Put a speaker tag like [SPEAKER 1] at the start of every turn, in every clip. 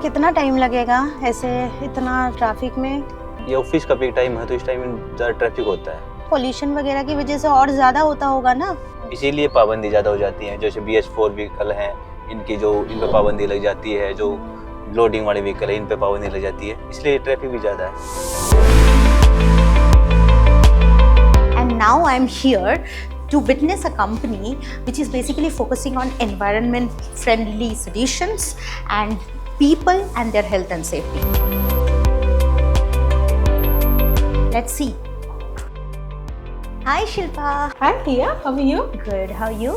[SPEAKER 1] कितना टाइम लगेगा ऐसे इतना ट्रैफिक में?
[SPEAKER 2] ये ऑफिस का पीक टाइम है तो इस टाइम में ज़्यादा ट्रैफिक होता है।
[SPEAKER 1] पोल्यूशन वगैरह की वजह से और ज़्यादा होता होगा ना?
[SPEAKER 2] इसीलिए पाबंदी ज़्यादा हो जाती है। जैसे BS4 व्हीकल हैं, इन पे पाबंदी लग जाती है। जो लोडिंग वाले व्हीकल है, इन पे पाबंदी लग जाती है, इसलिए ट्रैफिक भी ज़्यादा है।
[SPEAKER 1] And now I'm here to witness a company which is basically focusing on environment friendly solutions and people and their health and safety. Let's see. Hi Shilpa.
[SPEAKER 3] Hi Priya, how are you?
[SPEAKER 1] Good, how are you?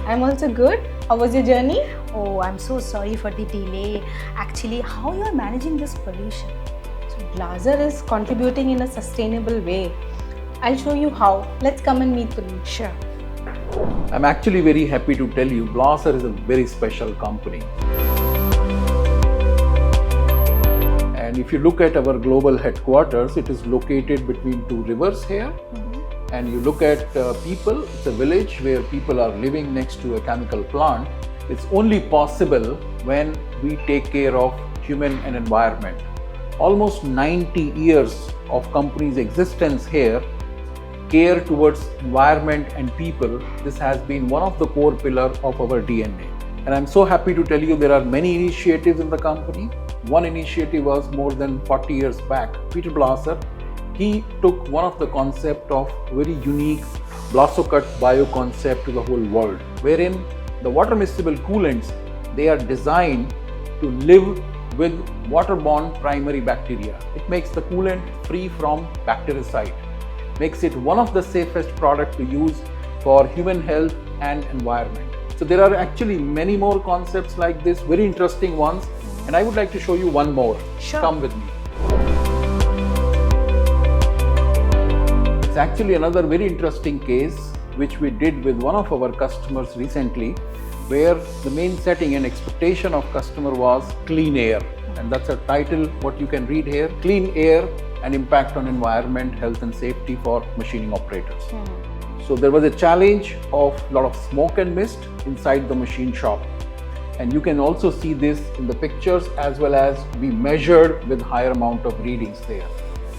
[SPEAKER 3] I'm also good. How was your journey?
[SPEAKER 1] Oh, I'm so sorry for the delay. Actually, how you are managing this pollution?
[SPEAKER 3] So Blaser is contributing in a sustainable way. I'll show you how. Let's come and meet Punit.
[SPEAKER 1] Sure.
[SPEAKER 4] I'm actually very happy to tell you Blaser is a very special company. And if you look at our global headquarters, it is located between two rivers here. And you look at people, it's a village where people are living next to a chemical plant. It's only possible when we take care of human and environment. Almost 90 years of company's existence here, care towards environment and people, this has been one of the core pillars of our DNA. And I'm so happy to tell you there are many initiatives in the company. One initiative was more than 40 years back. Peter Blaser, he took one of the concept of very unique Blaso Cut Bio concept to the whole world, wherein the water-miscible coolants, they are designed to live with waterborne primary bacteria. It makes the coolant free from bactericide, makes it one of the safest products to use for human health and environment. So there are actually many more concepts like this, very interesting ones, and I would like to show you one more.
[SPEAKER 1] Sure.
[SPEAKER 4] Come with me. It's actually another very interesting case which we did with one of our customers recently, where the main setting and expectation of customer was clean air. And that's a title what you can read here, clean air and impact on environment, health and safety for machining operators. So there was a challenge of a lot of smoke and mist inside the machine shop. And you can also see this in the pictures as well as we measured with higher amount of readings there.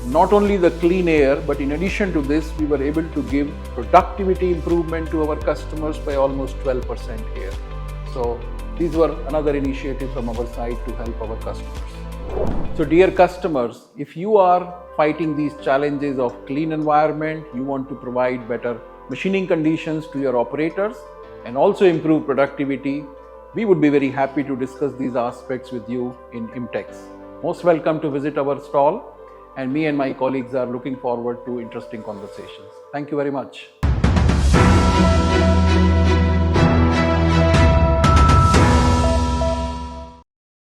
[SPEAKER 4] Not only the clean air, but in addition to this, we were able to give productivity improvement to our customers by almost 12% here. So these were another initiative from our side to help our customers. So dear customers, if you are fighting these challenges of clean environment, you want to provide better machining conditions to your operators and also improve productivity, we would be very happy to discuss these aspects with you in IMTEX. Most welcome to visit our stall, and me and my colleagues are looking forward to interesting conversations. Thank you very much.